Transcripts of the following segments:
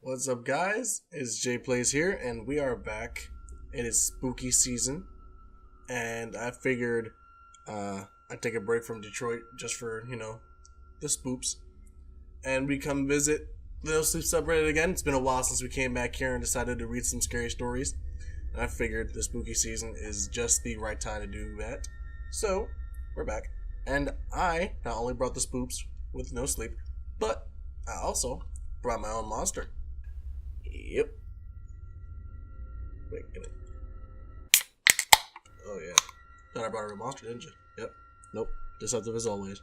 What's up, guys? It's Jplaysss here, and we are back. It is spooky season, and I figured I'd take a break from Detroit just for, the spoops. And we come visit the NoSleep subreddit again. It's been a while since we came back here and decided to read some scary stories. And I figured the spooky season is just the right time to do that. So, we're back. And I not only brought the spoops with NoSleep, but I also brought my own monster. Yep. Wait, get it. Oh, yeah. Thought I brought a monster, didn't you? Yep. Nope. Deceptive as always.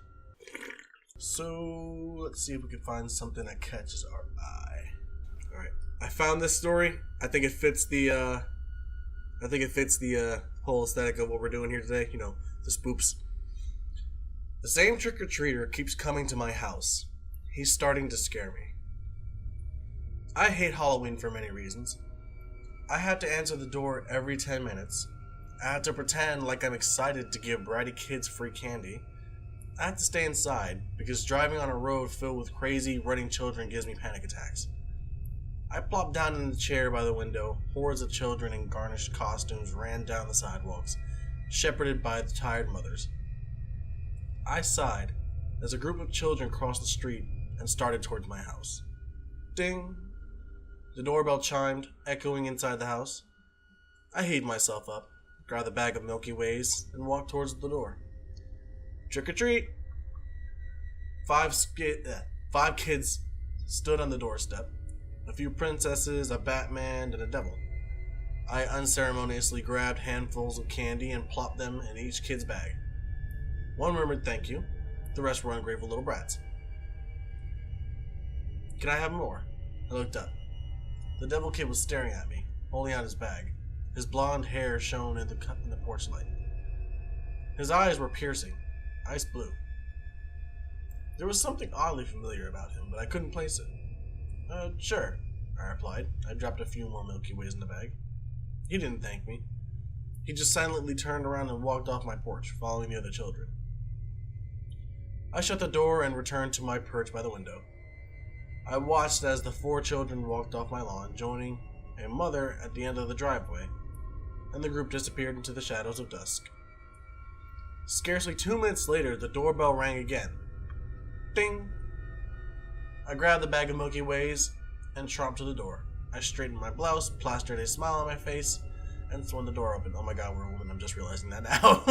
So, let's see if we can find something that catches our eye. Alright. I found this story. I think it fits the, whole aesthetic of what we're doing here today. The spoops. The same trick-or-treater keeps coming to my house. He's starting to scare me. I hate Halloween for many reasons. I have to answer the door every 10 minutes. I have to pretend like I'm excited to give bratty kids free candy. I have to stay inside because driving on a road filled with crazy, running children gives me panic attacks. I plopped down in the chair by the window. Hordes of children in garnished costumes ran down the sidewalks, shepherded by the tired mothers. I sighed as a group of children crossed the street and started towards my house. Ding! The doorbell chimed, echoing inside the house. I heaved myself up, grabbed the bag of Milky Ways, and walked towards the door. Trick or treat! Five kids stood on the doorstep. A few princesses, a Batman, and a devil. I unceremoniously grabbed handfuls of candy and plopped them in each kid's bag. One murmured thank you. The rest were ungrateful little brats. Can I have more? I looked up. The devil kid was staring at me, holding out his bag. His blonde hair shone in the porch light. His eyes were piercing, ice blue. There was something oddly familiar about him, but I couldn't place it. Sure, I replied. I dropped a few more Milky Ways in the bag. He didn't thank me. He just silently turned around and walked off my porch, following the other children. I shut the door and returned to my perch by the window. I watched as the 4 children walked off my lawn, joining a mother at the end of the driveway, and the group disappeared into the shadows of dusk. Scarcely 2 minutes later, the doorbell rang again. Ding! I grabbed the bag of Milky Ways and tromped to the door. I straightened my blouse, plastered a smile on my face, and swung the door open. Oh my god, we're a woman, I'm just realizing that now.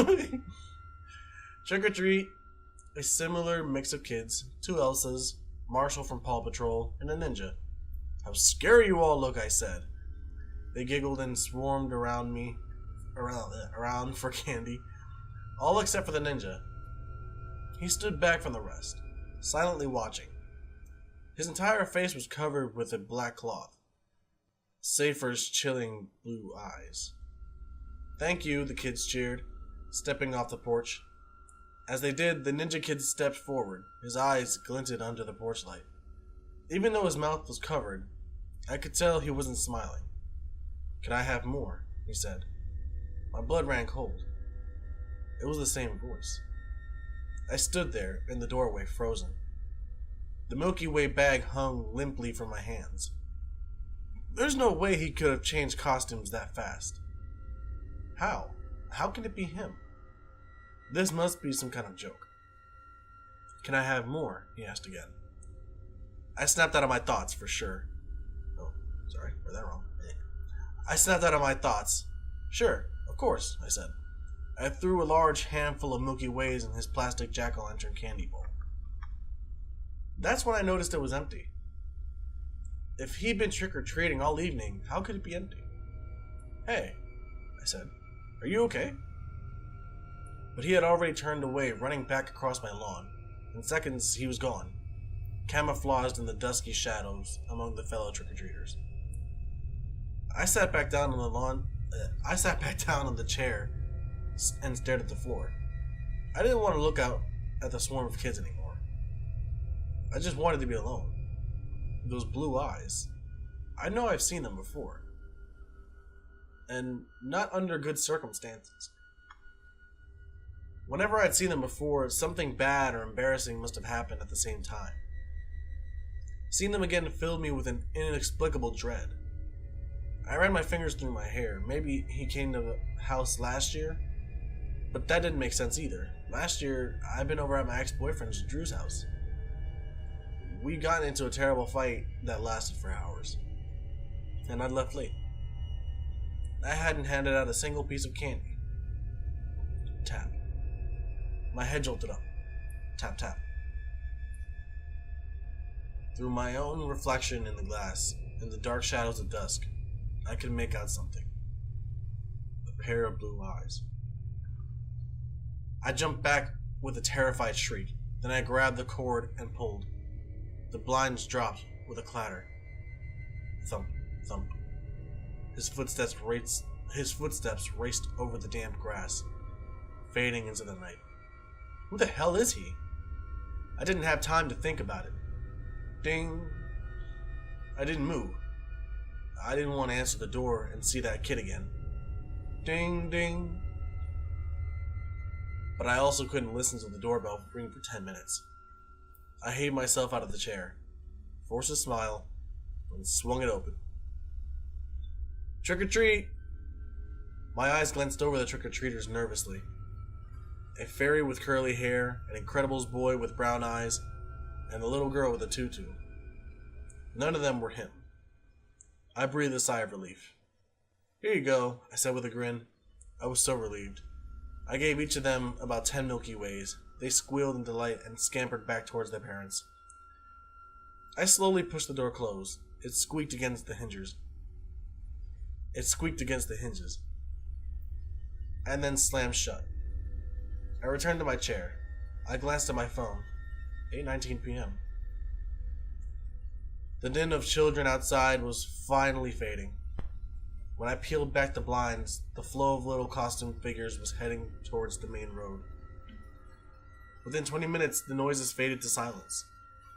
Trick or treat, a similar mix of kids, 2 Elsas, Marshall from Paw Patrol, and a ninja. How scary you all look, I said. They giggled and swarmed around for candy, all except for the ninja. He stood back from the rest, silently watching. His entire face was covered with a black cloth, save for his chilling blue eyes. Thank you, the kids cheered, stepping off the porch. As they did, the ninja kid stepped forward. His eyes glinted under the porch light. Even though his mouth was covered, I could tell he wasn't smiling. Can I have more? He said. My blood ran cold. It was the same voice. I stood there in the doorway, frozen. The Milky Way bag hung limply from my hands. There's no way he could have changed costumes that fast. How? How can it be him? This must be some kind of joke. Can I have more? He asked again. I snapped out of my thoughts, for sure. Oh, sorry, read that wrong. I snapped out of my thoughts. Sure, of course, I said. I threw a large handful of Milky Ways in his plastic jack-o'-lantern candy bowl. That's when I noticed it was empty. If he'd been trick-or-treating all evening, how could it be empty? Hey, I said, are you okay? But he had already turned away, running back across my lawn. In seconds, he was gone, camouflaged in the dusky shadows among the fellow trick-or-treaters. I sat back down on the chair and stared at the floor. I didn't want to look out at the swarm of kids anymore. I just wanted to be alone. Those blue eyes. I know I've seen them before. And not under good circumstances. Whenever I'd seen them before, something bad or embarrassing must have happened at the same time. Seeing them again filled me with an inexplicable dread. I ran my fingers through my hair. Maybe he came to the house last year? But that didn't make sense either. Last year, I'd been over at my ex-boyfriend's Drew's house. We got into a terrible fight that lasted for hours. And I'd left late. I hadn't handed out a single piece of candy. Tap. My head jolted up. Tap, tap. Through my own reflection in the glass, in the dark shadows of dusk, I could make out something. A pair of blue eyes. I jumped back with a terrified shriek. Then I grabbed the cord and pulled. The blinds dropped with a clatter. Thump, thump. His footsteps raced over the damp grass, fading into the night. Who the hell is he? I didn't have time to think about it. Ding. I didn't move. I didn't want to answer the door and see that kid again. Ding, ding. But I also couldn't listen to the doorbell ring for 10 minutes. I heaved myself out of the chair, forced a smile, and swung it open. Trick or treat! My eyes glanced over the trick-or-treaters nervously. A fairy with curly hair, an Incredibles boy with brown eyes, and the little girl with a tutu. None of them were him. I breathed a sigh of relief. Here you go, I said with a grin. I was so relieved. I gave each of them about 10 Milky Ways. They squealed in delight and scampered back towards their parents. I slowly pushed the door closed. It squeaked against the hinges. And then slammed shut. I returned to my chair. I glanced at my phone. 8:19 p.m. The din of children outside was finally fading. When I peeled back the blinds, the flow of little costumed figures was heading towards the main road. Within 20 minutes, the noises faded to silence.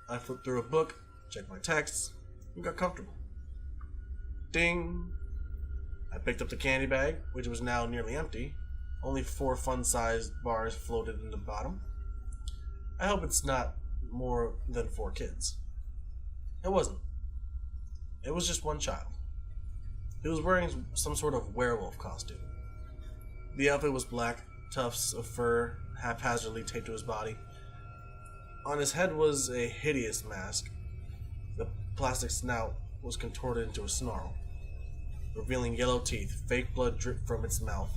I flipped through a book, checked my texts, and got comfortable. Ding! I picked up the candy bag, which was now nearly empty. Only 4 fun-sized bars floated in the bottom. I hope it's not more than 4 kids. It wasn't. It was just one child. He was wearing some sort of werewolf costume. The outfit was black, tufts of fur haphazardly taped to his body. On his head was a hideous mask. The plastic snout was contorted into a snarl, revealing yellow teeth. Fake blood dripped from its mouth,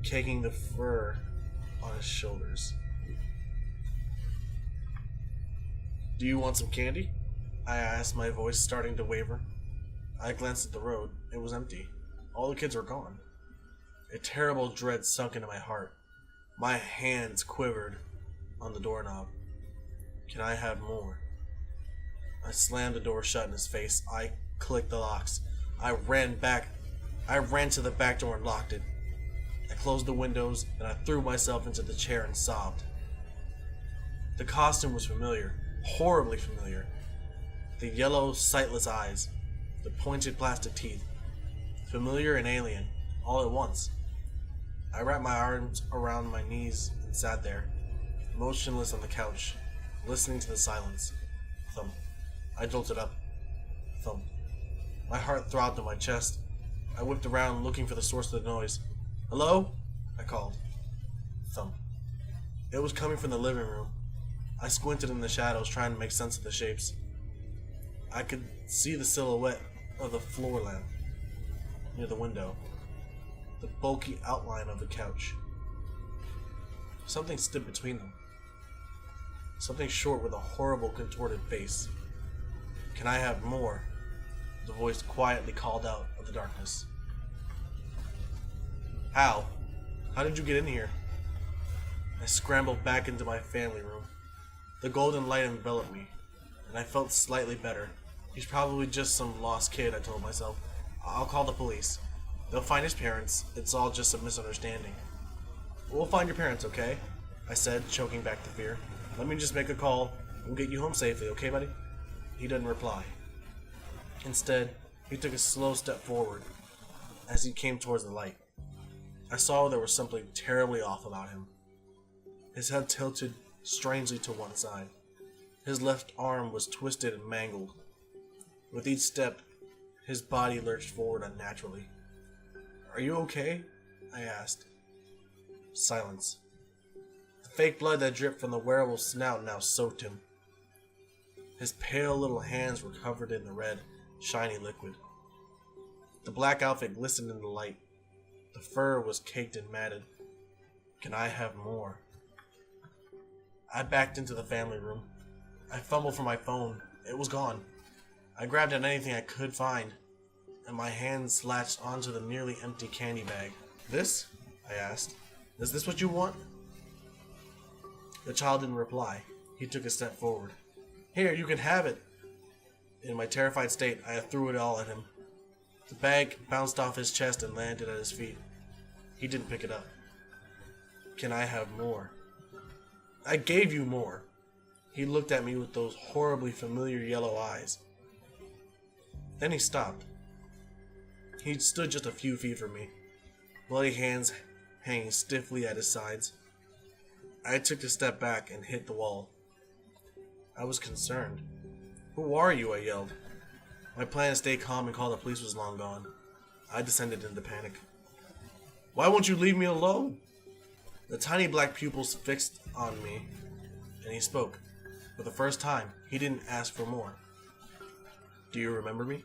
caking the fur on his shoulders. Do you want some candy? I asked, my voice starting to waver. I glanced at the road. It was empty. All the kids were gone. A terrible dread sunk into my heart. My hands quivered on the doorknob. Can I have more? I slammed the door shut in his face. I clicked the locks. I ran to the back door and locked it. I closed the windows and I threw myself into the chair and sobbed. The costume was familiar, horribly familiar. The yellow, sightless eyes, the pointed plastic teeth, familiar and alien, all at once. I wrapped my arms around my knees and sat there, motionless on the couch, listening to the silence. Thump. I jolted up. Thump. My heart throbbed in my chest. I whipped around looking for the source of the noise. Hello? I called. Thump. It was coming from the living room. I squinted in the shadows, trying to make sense of the shapes. I could see the silhouette of the floor lamp near the window, the bulky outline of the couch. Something stood between them. Something short with a horrible contorted face. Can I have more? The voice quietly called out of the darkness. How? How did you get in here? I scrambled back into my family room. The golden light enveloped me, and I felt slightly better. He's probably just some lost kid, I told myself. I'll call the police. They'll find his parents. It's all just a misunderstanding. We'll find your parents, okay? I said, choking back the fear. Let me just make a call. We'll get you home safely, okay, buddy? He didn't reply. Instead, he took a slow step forward as he came towards the light. I saw there was something terribly off about him. His head tilted strangely to one side. His left arm was twisted and mangled. With each step, his body lurched forward unnaturally. "Are you okay?" I asked. Silence. The fake blood that dripped from the werewolf's snout now soaked him. His pale little hands were covered in the red, shiny liquid. The black outfit glistened in the light. The fur was caked and matted. Can I have more? I backed into the family room. I fumbled for my phone. It was gone. I grabbed at anything I could find, and my hands latched onto the nearly empty candy bag. "This?" I asked. "Is this what you want?" The child didn't reply. He took a step forward. "Here, you can have it." In my terrified state, I threw it all at him. The bag bounced off his chest and landed at his feet. He didn't pick it up. "Can I have more?" "I gave you more." He looked at me with those horribly familiar yellow eyes. Then he stopped. He stood just a few feet from me, bloody hands hanging stiffly at his sides. I took a step back and hit the wall. I was concerned. "Who are you?" I yelled. My plan to stay calm and call the police was long gone. I descended into panic. "Why won't you leave me alone?" The tiny black pupils fixed on me, and he spoke. For the first time, he didn't ask for more. "Do you remember me?"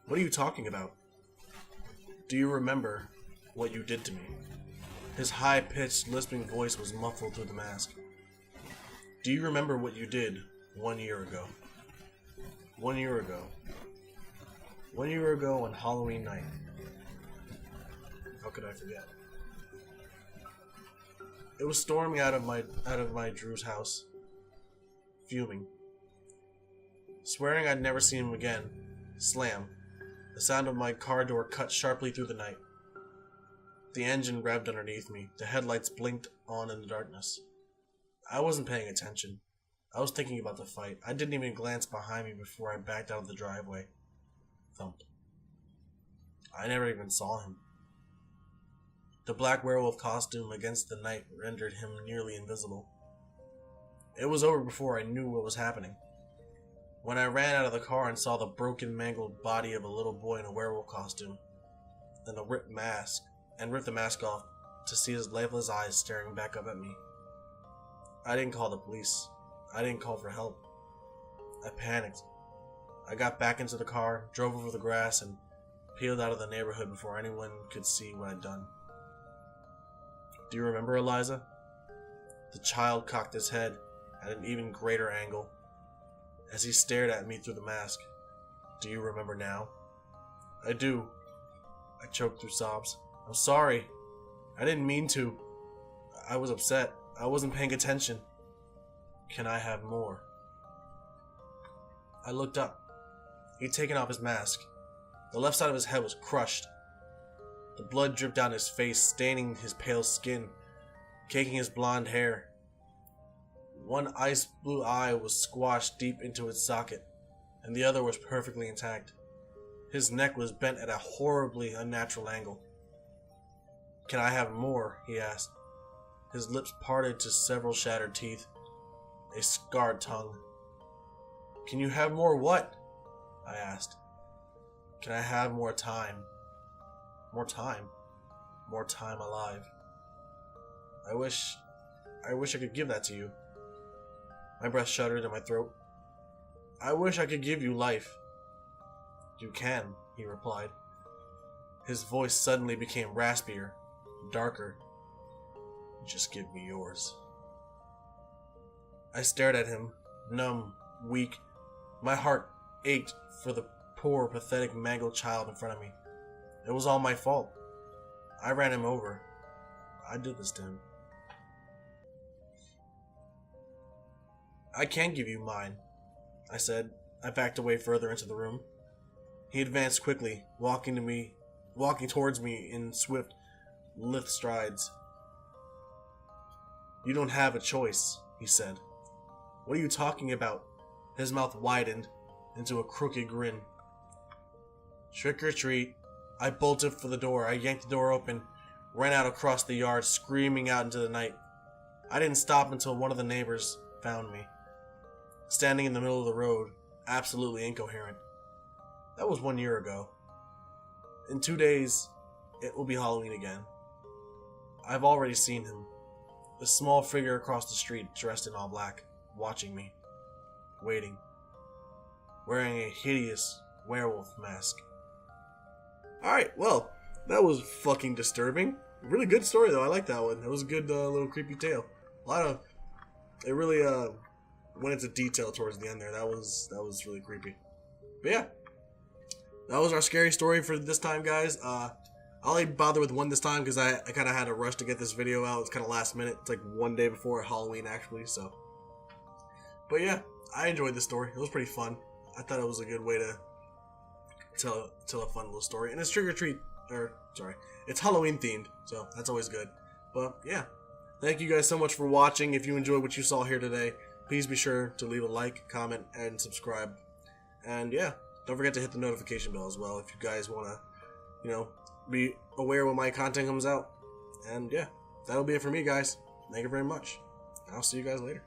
"What are you talking about?" "Do you remember what you did to me?" His high-pitched, lisping voice was muffled through the mask. "Do you remember what you did 1 year ago?" 1 year ago. 1 year ago on Halloween night. How could I forget? It was storming out of my Drew's house, fuming, swearing I'd never see him again. Slam. The sound of my car door cut sharply through the night. The engine revved underneath me. The headlights blinked on in the darkness. I wasn't paying attention. I was thinking about the fight. I didn't even glance behind me before I backed out of the driveway. Thump. I never even saw him. The black werewolf costume against the night rendered him nearly invisible. It was over before I knew what was happening. When I ran out of the car and saw the broken, mangled body of a little boy in a werewolf costume, then ripped the mask off to see his lifeless eyes staring back up at me. I didn't call the police. I didn't call for help. I panicked. I got back into the car, drove over the grass, and peeled out of the neighborhood before anyone could see what I'd done. "Do you remember, Eliza?" The child cocked his head at an even greater angle as he stared at me through the mask. "Do you remember now?" "I do." I choked through sobs. "I'm sorry. I didn't mean to. I was upset. I wasn't paying attention. Can I have more?" I looked up. He'd taken off his mask. The left side of his head was crushed. The blood dripped down his face, staining his pale skin, caking his blonde hair. One ice blue eye was squashed deep into its socket, and the other was perfectly intact. His neck was bent at a horribly unnatural angle. "Can I have more?" he asked. His lips parted to several shattered teeth, a scarred tongue. "Can you have more what?" I asked. "Can I have more time?" "More time?" "More time alive." I wish I could give that to you." My breath shuddered in my throat. "I wish I could give you life." "You can," he replied. His voice suddenly became raspier, darker. "Just give me yours." I stared at him, numb, weak. My heart ached for the poor, pathetic, mangled child in front of me. It was all my fault. I ran him over. I did this to him. "I can give you mine," I said. I backed away further into the room. He advanced quickly, walking towards me in swift, lithe strides. "You don't have a choice," he said. "What are you talking about?" His mouth widened into a crooked grin. "Trick or treat." I bolted for the door. I yanked the door open, ran out across the yard, screaming out into the night. I didn't stop until one of the neighbors found me. standing in the middle of the road, absolutely incoherent. That was 1 year ago. In 2 days, it will be Halloween again. I've already seen him. A small figure across the street, dressed in all black, watching me. Waiting. Wearing a hideous werewolf mask. Alright, well, that was fucking disturbing. Really good story though, I like that one. It was a good little creepy tale. It really went into detail towards the end there. That was really creepy. But yeah, that was our scary story for this time, guys. I'll only bother with one this time because I kind of had to rush to get this video out. It's kind of last minute. It's like 1 day before Halloween actually, so. But yeah, I enjoyed this story. It was pretty fun. I thought it was a good way to tell a fun little story. And it's it's Halloween themed, so that's always good. But yeah, thank you guys so much for watching. If you enjoyed what you saw here today, please be sure to leave a like, comment, and subscribe. And yeah, don't forget to hit the notification bell as well if you guys want to, be aware when my content comes out. And yeah, that'll be it for me, guys. Thank you very much. I'll see you guys later.